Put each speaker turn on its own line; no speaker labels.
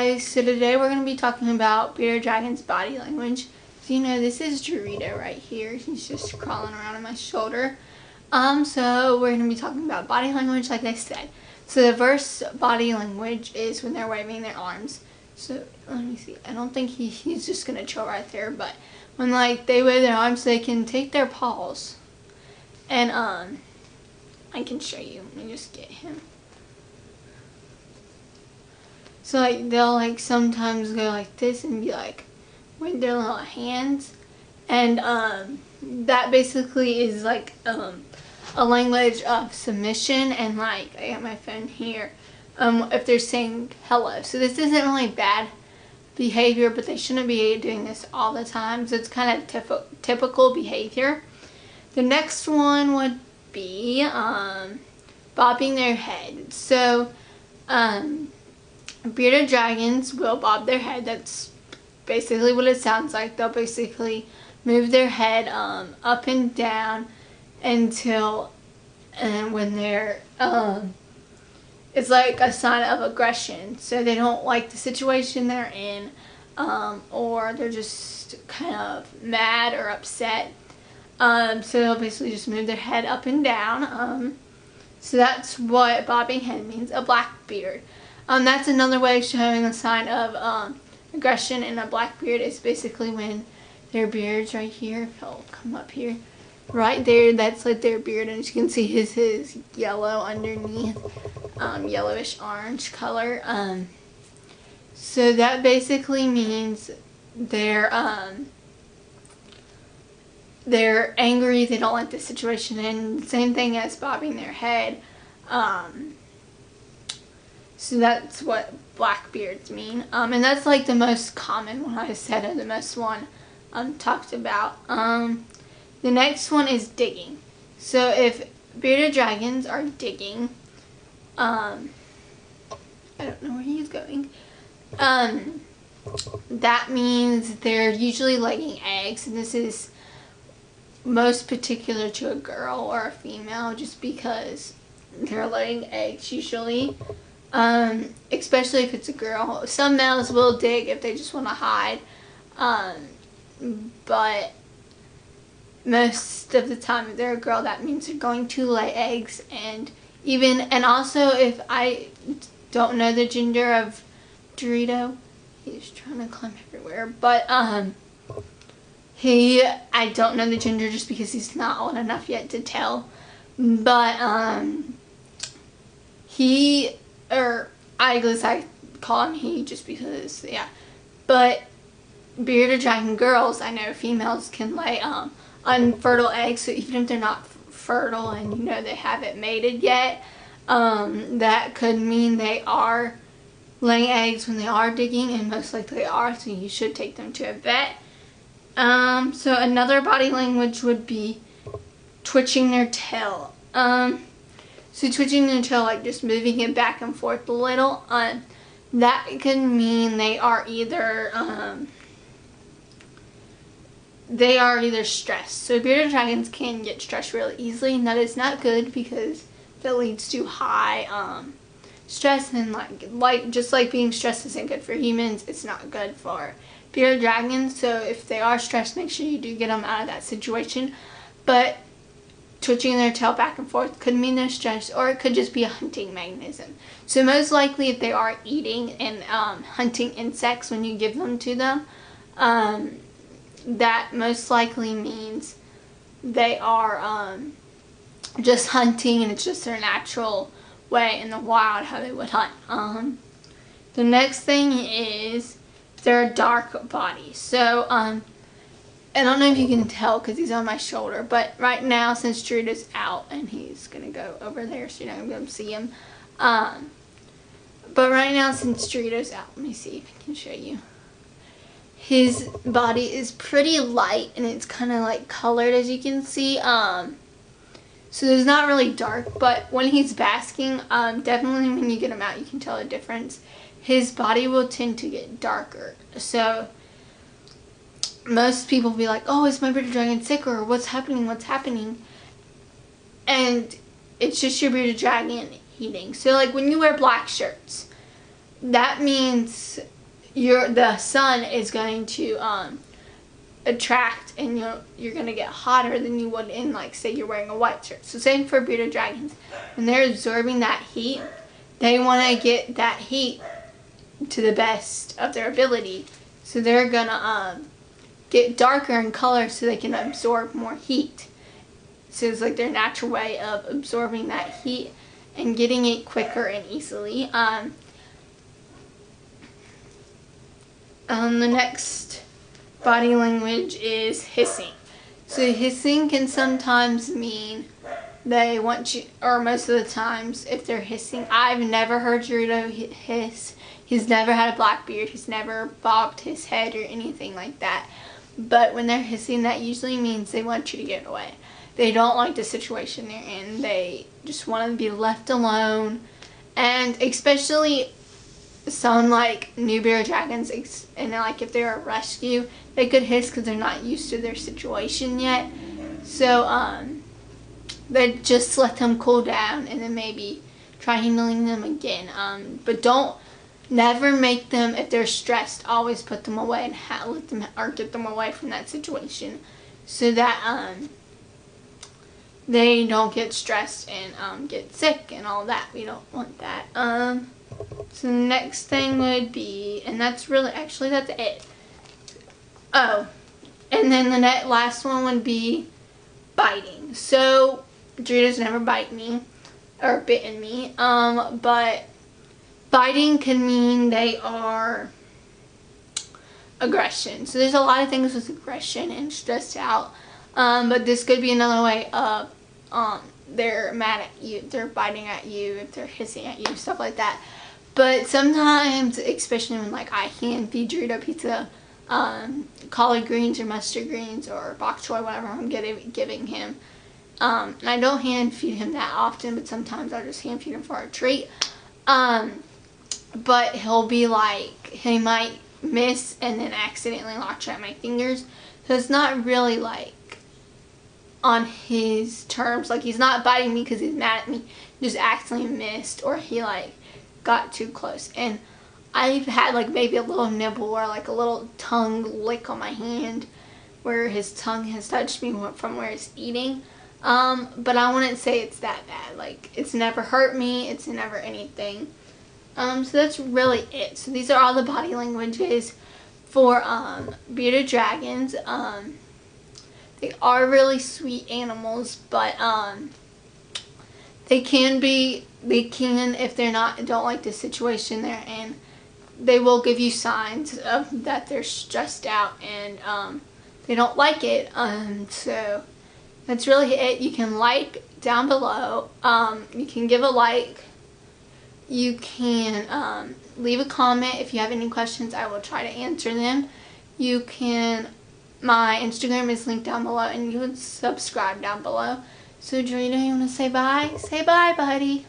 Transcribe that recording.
guys, so today we're going to be talking about Bearded Dragon's body language. So you know, this is Dorito right here. He's just crawling around on my shoulder. So we're going to be talking about body language like I said. So the first body language is when they're waving their arms. So let me see, I don't think he's just going to chill right there, but when like they wave their arms, they can take their paws. And I can show you, let me just get him. So like they'll like sometimes go like this and be like with their little hands, and that basically is like a language of submission. And like I got my phone here, if they're saying hello. So this isn't really bad behavior, but they shouldn't be doing this all the time. So it's kind of typical behavior. The next one would be bobbing their head. So bearded dragons will bob their head. That's basically what it sounds like. They'll basically move their head up and down until, and when they're it's like a sign of aggression. So they don't like the situation they're in, or they're just kind of mad or upset. So they'll basically just move their head up and down. So that's what bobbing head means. A black beard. That's another way of showing a sign of aggression. And a black beard is basically when their beard's right here. If I'll come up here, right there, that's like their beard, and as you can see, his is yellow underneath, yellowish orange color. So that basically means they're angry. They don't like the situation, and same thing as bobbing their head. So that's what blackbeards mean. And that's like the most common one I said, and the most one talked about. The next one is digging. So if bearded dragons are digging, I don't know where he's going. That means they're usually laying eggs, and this is most particular to a girl or a female, just because they're laying eggs usually. Especially if it's a girl. Some males will dig if they just want to hide, but most of the time if they're a girl, that means they're going to lay eggs. And also, if I don't know the gender of Dorito, he's trying to climb everywhere, but I don't know the gender just because he's not old enough yet to tell, but I call him he just because, yeah. But bearded dragon girls, I know females can lay unfertile eggs, so even if they're not fertile and you know they haven't mated yet, that could mean they are laying eggs when they are digging, and most likely they are, so you should take them to a vet. So another body language would be twitching their tail. So twitching their tail, like just moving it back and forth a little, that can mean they are either stressed. So bearded dragons can get stressed really easily, and that is not good because that leads to high stress, and just like being stressed isn't good for humans, it's not good for bearded dragons. So if they are stressed, make sure you do get them out of that situation. But twitching their tail back and forth could mean they're stressed, or it could just be a hunting mechanism. So most likely if they are eating and hunting insects when you give them to them, that most likely means they are just hunting, and it's just their natural way in the wild how they would hunt. The next thing is their dark body. So I don't know if you can tell because he's on my shoulder, but right now, since Dorito's out and he's going to go over there, so you're not going to be able to see him. But right now, since Dorito's out, let me see if I can show you. His body is pretty light, and it's kind of like colored, as you can see. So it's not really dark, but when he's basking, definitely when you get him out, you can tell a difference. His body will tend to get darker. So most people will be like, oh, is my bearded dragon sick, or what's happening? And it's just your bearded dragon eating. So like when you wear black shirts, that means the sun is going to attract, and you're going to get hotter than you would in, like, say you're wearing a white shirt. So same for bearded dragons. When they're absorbing that heat, they want to get that heat to the best of their ability. So they're going to get darker in color so they can absorb more heat. So it's like their natural way of absorbing that heat and getting it quicker and easily. The next body language is hissing. So hissing can sometimes mean they want you, or most of the times if they're hissing, I've never heard Gerudo hiss. He's never had a black beard. He's never bobbed his head or anything like that. But when they're hissing, that usually means they want you to get away. They don't like the situation they're in. They just want to be left alone. And especially some like new bearded dragons, and like if they're a rescue, they could hiss because they're not used to their situation yet. So they just let them cool down and then maybe try handling them again. But never make them, if they're stressed, always put them away and let them, or get them away from that situation, so that they don't get stressed and get sick and all that. We don't want that. So the next thing would be, and that's really, actually that's it. Oh, and then the last one would be biting. So Gerudos never bite me or bitten me, but biting can mean they are aggression. So there's a lot of things with aggression and stressed out, but this could be another way of they're mad at you, they're biting at you, if they're hissing at you, stuff like that. But sometimes, especially when like I hand feed Gerudo pizza, collard greens or mustard greens or bok choy, whatever I'm giving him, and I don't hand feed him that often, but sometimes I'll just hand feed him for a treat. But he'll be like, he might miss and then accidentally latch at my fingers. So it's not really like on his terms. Like, he's not biting me because he's mad at me. He just accidentally missed, or he like got too close. And I've had like maybe a little nibble or like a little tongue lick on my hand where his tongue has touched me from where he's eating. But I wouldn't say it's that bad. Like, it's never hurt me. It's never anything. So that's really it. So these are all the body languages for bearded dragons. They are really sweet animals, but they can, if they're don't like the situation they're in, they will give you signs of that they're stressed out and they don't like it. So that's really it. You can like down below. You can give a like. You can leave a comment if you have any questions. I will try to answer them. You can, my Instagram is linked down below, and you can subscribe down below. So Gerudo, you want to say bye? Say bye, buddy.